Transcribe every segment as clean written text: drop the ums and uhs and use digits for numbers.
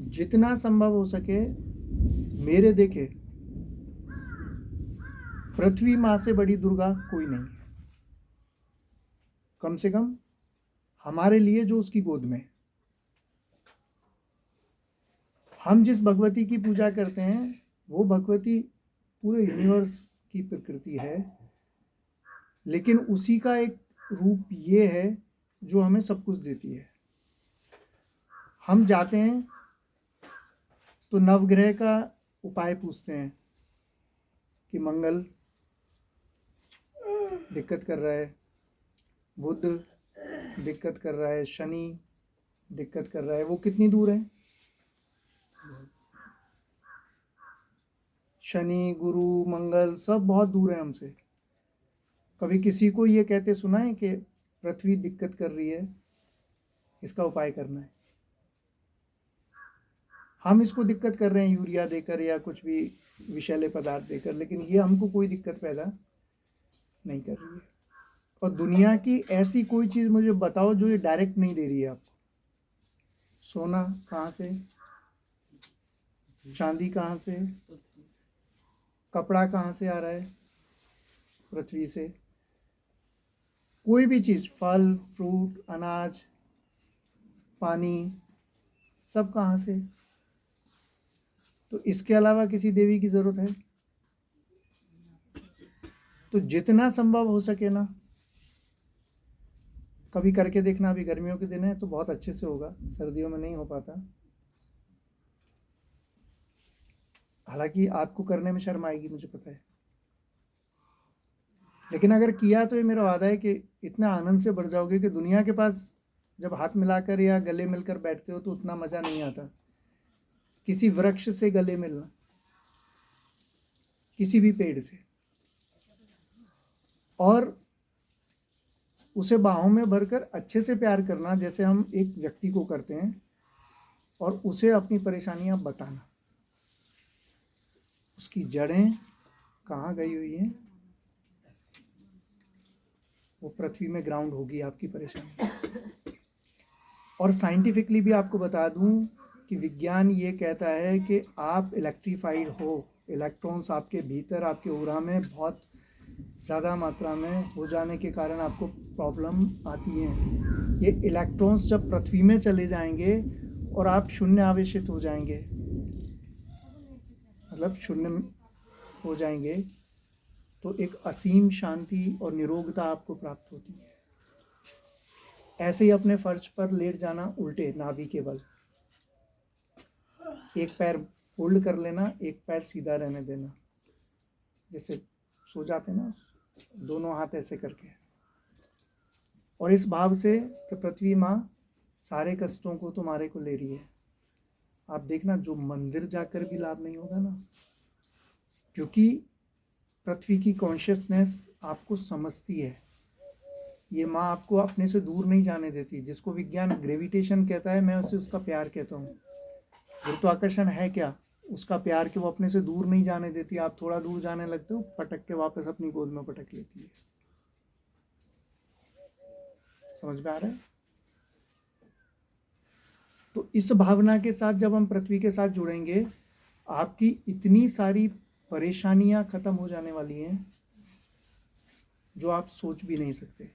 जितना संभव हो सके मेरे देखे पृथ्वी माँ से बड़ी दुर्गा कोई नहीं है, कम से कम हमारे लिए जो उसकी गोद में। हम जिस भगवती की पूजा करते हैं वो भगवती पूरे यूनिवर्स की प्रकृति है, लेकिन उसी का एक रूप ये है जो हमें सब कुछ देती है। हम जाते हैं तो नवग्रह का उपाय पूछते हैं कि मंगल दिक्कत कर रहा है, बुध दिक्कत कर रहा है, शनि दिक्कत कर रहा है। वो कितनी दूर है? शनि, गुरु, मंगल सब बहुत दूर है हमसे। कभी किसी को ये कहते सुना है कि पृथ्वी दिक्कत कर रही है, इसका उपाय करना है? हम इसको दिक्कत कर रहे हैं यूरिया देकर या कुछ भी विषैले पदार्थ देकर, लेकिन ये हमको कोई दिक्कत पैदा नहीं कर रही है। और दुनिया की ऐसी कोई चीज़ मुझे बताओ जो ये डायरेक्ट नहीं दे रही है आपको। सोना कहाँ से, चांदी कहाँ से, कपड़ा कहाँ से आ रहा है? पृथ्वी से। कोई भी चीज़, फल, फ्रूट, अनाज, पानी, सब कहाँ से? तो इसके अलावा किसी देवी की ज़रूरत है? तो जितना संभव हो सके ना, कभी करके देखना। अभी गर्मियों के दिन है तो बहुत अच्छे से होगा, सर्दियों में नहीं हो पाता। हालांकि आपको करने में शर्म आएगी, मुझे पता है, लेकिन अगर किया तो ये मेरा वादा है कि इतना आनंद से बढ़ जाओगे कि दुनिया के पास जब हाथ मिलाकर या गले मिलकर बैठते हो तो उतना मज़ा नहीं आता। किसी वृक्ष से गले मिलना, किसी भी पेड़ से, और उसे बाहों में भरकर अच्छे से प्यार करना जैसे हम एक व्यक्ति को करते हैं, और उसे अपनी परेशानियां बताना। उसकी जड़ें कहाँ गई हुई हैं, वो पृथ्वी में ग्राउंड होगी आपकी परेशानी। और साइंटिफिकली भी आपको बता दूं कि विज्ञान ये कहता है कि आप इलेक्ट्रीफाइड हो, इलेक्ट्रॉन्स आपके भीतर, आपके ऊरा में बहुत ज़्यादा मात्रा में हो जाने के कारण आपको प्रॉब्लम आती है। ये इलेक्ट्रॉन्स जब पृथ्वी में चले जाएंगे और आप शून्य आवेशित हो जाएंगे, मतलब शून्य हो जाएंगे, तो एक असीम शांति और निरोगता आपको प्राप्त होती है। ऐसे ही अपने फर्श पर लेट जाना उल्टे नाभि के बल, एक पैर फोल्ड कर लेना, एक पैर सीधा रहने देना, जैसे सो जाते ना, दोनों हाथ ऐसे करके, और इस भाव से कि पृथ्वी माँ सारे कष्टों को तुम्हारे को ले रही है। आप देखना, जो मंदिर जाकर भी लाभ नहीं होगा ना, क्योंकि पृथ्वी की कॉन्शियसनेस आपको समझती है। ये माँ आपको अपने से दूर नहीं जाने देती। जिसको विज्ञान ग्रेविटेशन कहता है, मैं उसे उसका प्यार कहता हूँ। गुरुत्वाकर्षण है क्या? उसका प्यार कि वो अपने से दूर नहीं जाने देती। आप थोड़ा दूर जाने लगते हो, पटक के वापस अपनी गोद में पटक लेती है। समझ में आ रहा है? तो इस भावना के साथ जब हम पृथ्वी के साथ जुड़ेंगे, आपकी इतनी सारी परेशानियां खत्म हो जाने वाली हैं जो आप सोच भी नहीं सकते।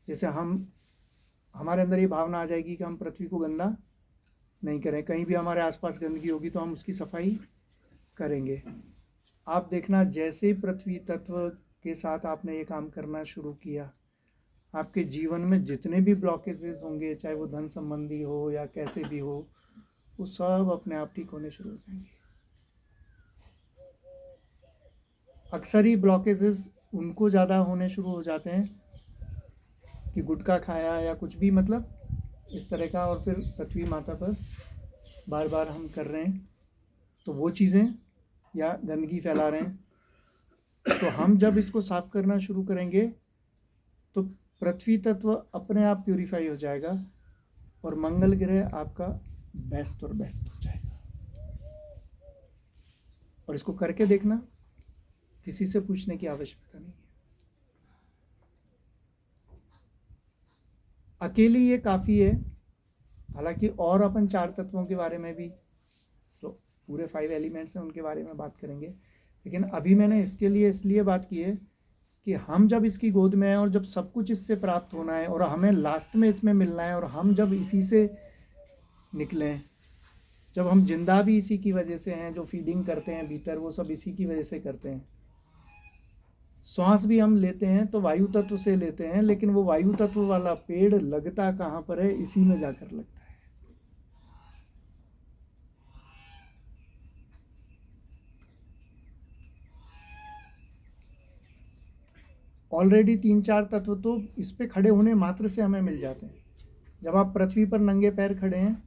जैसे हमारे अंदर ये भावना आ जाएगी कि हम पृथ्वी को गंदा नहीं करें, कहीं भी हमारे आसपास गंदगी होगी तो हम उसकी सफाई करेंगे। आप देखना, जैसे पृथ्वी तत्व के साथ आपने ये काम करना शुरू किया, आपके जीवन में जितने भी ब्लॉकेजेस होंगे, चाहे वो धन संबंधी हो या कैसे भी हो, वो सब अपने आप ठीक होने शुरू हो जाएंगे। अक्सर ही ब्लॉकेजेस उनको ज़्यादा होने शुरू हो जाते हैं कि गुटखा खाया या कुछ भी, मतलब इस तरह का, और फिर पृथ्वी माता पर बार बार हम कर रहे हैं तो वो चीज़ें, या गंदगी फैला रहे हैं। तो हम जब इसको साफ करना शुरू करेंगे तो पृथ्वी तत्व अपने आप प्यूरिफाई हो जाएगा और मंगल ग्रह आपका बेस्ट और बेस्ट हो जाएगा। और इसको करके देखना, किसी से पूछने की आवश्यकता नहीं है। अकेली ये काफ़ी है। हालांकि और अपन 4 तत्वों के बारे में भी पूरे 5 एलिमेंट्स हैं उनके बारे में बात करेंगे। लेकिन अभी मैंने इसके लिए इसलिए बात की है कि हम जब इसकी गोद में हैं और जब सब कुछ इससे प्राप्त होना है और हमें लास्ट में इसमें मिलना है, और हम जब इसी से निकलें, जब हम जिंदा भी इसी की वजह से हैं, जो फीडिंग करते हैं भीतर वो सब इसी की वजह से करते हैं। श्वास भी हम लेते हैं तो वायु तत्व से लेते हैं, लेकिन वो वायु तत्व वाला पेड़ लगता कहाँ पर है? इसी में जाकर लगता है। ऑलरेडी 3-4 तत्व तो इस पे खड़े होने मात्र से हमें मिल जाते हैं। जब आप पृथ्वी पर नंगे पैर खड़े हैं,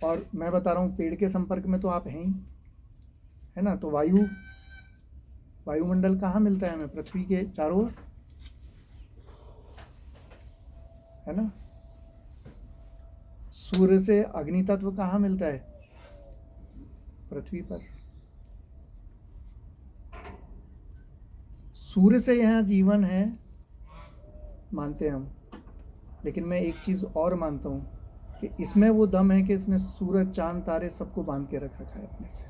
और मैं बता रहा हूँ पेड़ के संपर्क में तो आप हैं ही, है ना? तो वायुमंडल कहाँ मिलता है हमें? पृथ्वी के चारों ओर, है ना? सूर्य से अग्नि तत्व कहाँ मिलता है? पृथ्वी पर। सूर्य से यहाँ जीवन है मानते हैं हम, लेकिन मैं एक चीज और मानता हूँ कि इसमें वो दम है कि इसने सूरज चांद तारे सबको बांध के रख रखा है अपने से।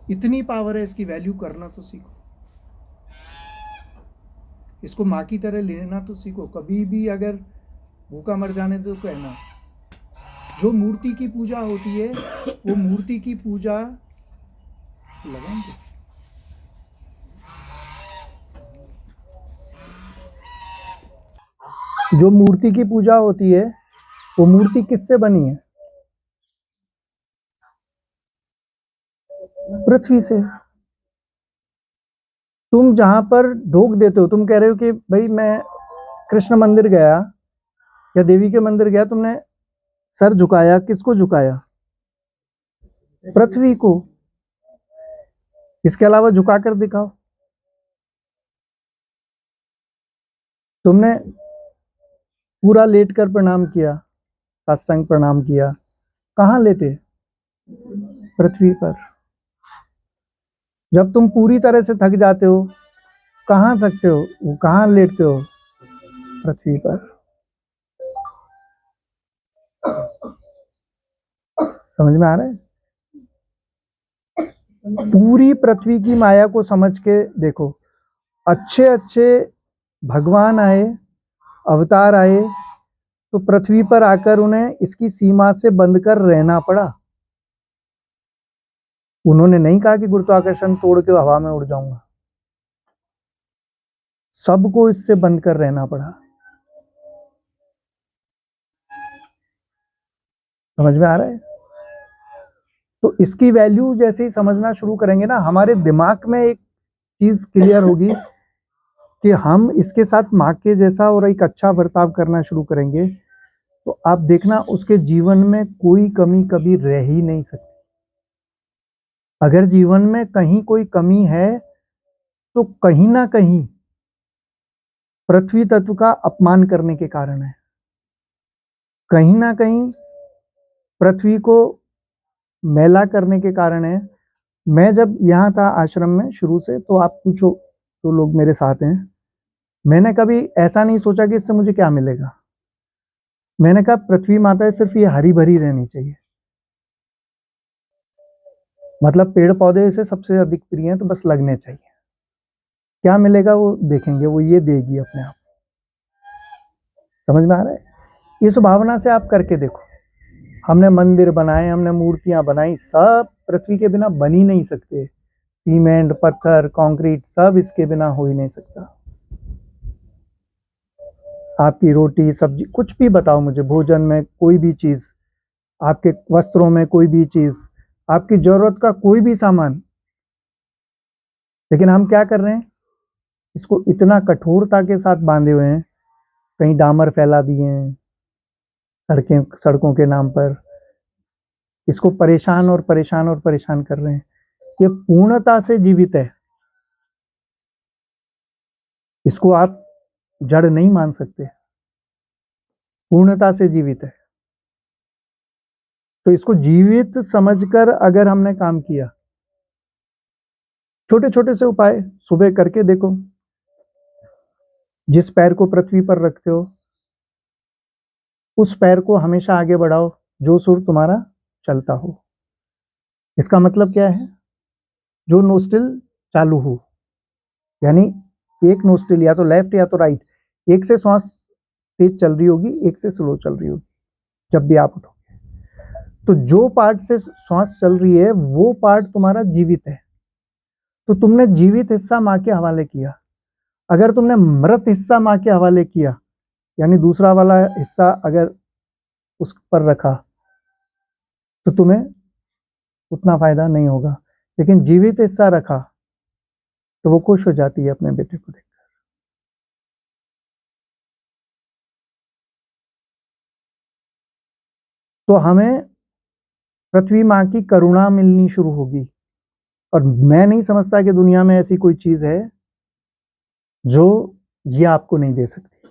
इतनी पावर है, इसकी वैल्यू करना तो सीखो, इसको माँ की तरह लेना तो सीखो। कभी भी अगर भूखा मर जाने तो कहना, जो मूर्ति की पूजा होती है वो मूर्ति की पूजा लगाएंगे। जो मूर्ति की पूजा होती है वो मूर्ति किससे बनी है? पृथ्वी से। तुम जहां पर ढोक देते हो, तुम कह रहे हो कि भाई मैं कृष्ण मंदिर गया या देवी के मंदिर गया, तुमने सर झुकाया, किसको झुकाया? पृथ्वी को। इसके अलावा झुका कर दिखाओ। तुमने पूरा लेटकर प्रणाम किया, साष्टांग प्रणाम किया, कहां लेटे? पृथ्वी पर। जब तुम पूरी तरह से थक जाते हो, कहां थकते हो? वो कहां लेटते हो? पृथ्वी पर। समझ में आ रहा है? पूरी पृथ्वी की माया को समझ के देखो। अच्छे अच्छे भगवान आए, अवतार आए, तो पृथ्वी पर आकर उन्हें इसकी सीमा से बंध कर रहना पड़ा। उन्होंने नहीं कहा कि गुरुत्वाकर्षण तोड़ के हवा में उड़ जाऊंगा। सबको इससे बंध कर रहना पड़ा। समझ में आ रहा है? तो इसकी वैल्यू जैसे ही समझना शुरू करेंगे ना, हमारे दिमाग में एक चीज क्लियर होगी कि हम इसके साथ माँ के जैसा और एक अच्छा बर्ताव करना शुरू करेंगे, तो आप देखना उसके जीवन में कोई कमी कभी रह ही नहीं सकती। अगर जीवन में कहीं कोई कमी है तो कहीं ना कहीं पृथ्वी तत्व का अपमान करने के कारण है। कहीं ना कहीं पृथ्वी को मैला करने के कारण है। मैं जब यहाँ था आश्रम में शुरू से, तो आप पूछो तो लोग मेरे साथ हैं, मैंने कभी ऐसा नहीं सोचा कि इससे मुझे क्या मिलेगा। मैंने कहा पृथ्वी माता सिर्फ ये हरी भरी रहनी चाहिए। मतलब पेड़ पौधे इसे सबसे अधिक प्रिय हैं, तो बस लगने चाहिए। क्या मिलेगा वो देखेंगे, वो ये देगी अपने आप। समझ में आ रहा है? इस भावना से आप करके देखो। हमने मंदिर बनाए, हमने मूर्तियां बनाई, सब पृथ्वी के बिना बन ही नहीं सकते। सीमेंट, पत्थर, कंक्रीट, सब इसके बिना हो ही नहीं सकता। आपकी रोटी सब्जी कुछ भी बताओ मुझे, भोजन में कोई भी चीज, आपके वस्त्रों में कोई भी चीज, आपकी जरूरत का कोई भी सामान, लेकिन हम क्या कर रहे हैं? इसको इतना कठोरता के साथ बांधे हुए हैं। कहीं डामर फैला दिए हैं सड़कों के नाम पर। इसको परेशान और परेशान और परेशान कर रहे हैं। ये पूर्णता से जीवित है, इसको आप जड़ नहीं मान सकते। पूर्णता से जीवित है। तो इसको जीवित समझकर अगर हमने काम किया, छोटे छोटे से उपाय सुबह करके देखो। जिस पैर को पृथ्वी पर रखते हो उस पैर को हमेशा आगे बढ़ाओ। जो सुर तुम्हारा चलता हो। इसका मतलब क्या है? जो नोस्ट्रिल चालू हो, यानी एक नोस्ट्रिल या तो लेफ्ट या तो राइट, एक से श्वास तेज चल रही होगी, एक से स्लो चल रही होगी जब भी आप उठोगे। तो जो पार्ट से श्वास चल रही है वो पार्ट तुम्हारा जीवित है, तो तुमने जीवित हिस्सा माँ के हवाले किया। अगर तुमने मृत हिस्सा माँ के हवाले किया, यानी दूसरा वाला हिस्सा अगर उस पर रखा, तो तुम्हें उतना फायदा नहीं होगा। लेकिन जीवित हिस्सा रखा तो वो खुश हो जाती है अपने बेटे को देख। तो हमें पृथ्वी माँ की करुणा मिलनी शुरू होगी। और मैं नहीं समझता कि दुनिया में ऐसी कोई चीज है जो ये आपको नहीं दे सकती।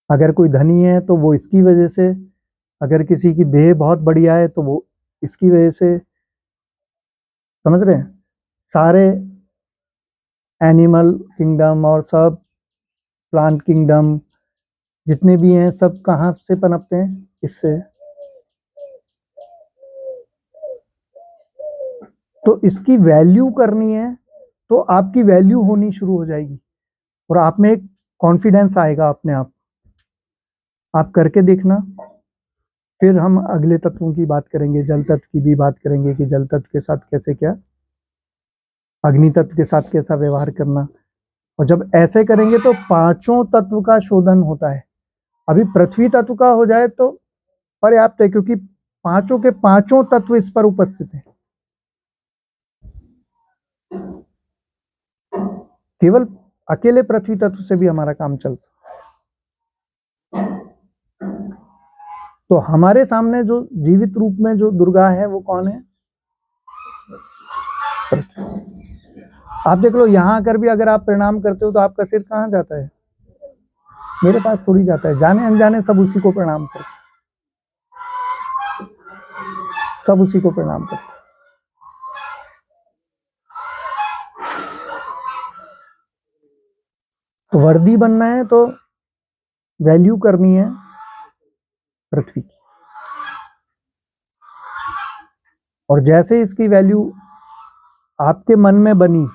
अगर कोई धनी है तो वो इसकी वजह से, अगर किसी की देह बहुत बढ़िया है तो वो इसकी वजह से, समझ रहे हैं? सारे एनिमल किंगडम और सब प्लांट किंगडम जितने भी हैं, सब कहाँ से पनपते हैं? इससे। तो इसकी वैल्यू करनी है तो आपकी वैल्यू होनी शुरू हो जाएगी और आप में एक कॉन्फिडेंस आएगा अपने आप करके देखना। फिर हम अगले तत्वों की बात करेंगे, जल तत्व की भी बात करेंगे कि जल तत्व के साथ कैसे क्या, अग्नि तत्व के साथ कैसा व्यवहार करना। और जब ऐसे करेंगे तो पांचों तत्व का शोधन होता है। अभी पृथ्वी तत्व का हो जाए तो पर्याप्त है, क्योंकि पांचों के पांचों तत्व इस पर उपस्थित हैं। केवल अकेले पृथ्वी तत्व से भी हमारा काम चल सकता है। तो हमारे सामने जो जीवित रूप में जो दुर्गा है वो कौन है? आप देख लो, यहां आकर भी अगर आप प्रणाम करते हो तो आपका सिर कहां जाता है? मेरे पास थोड़ी जाता है। जाने अनजाने सब उसी को प्रणाम करते, सब उसी को प्रणाम करते। तो वर्दी बनना है तो वैल्यू करनी है पृथ्वी की। और जैसे इसकी वैल्यू आपके मन में बनी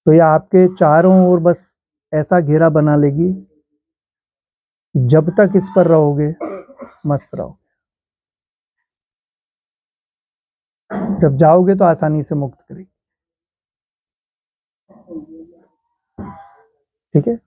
तो ये आपके चारों ओर बस ऐसा घेरा बना लेगी, जब तक इस पर रहोगे मस्त रहोगे, जब जाओगे तो आसानी से मुक्त करेगी। ठीक है।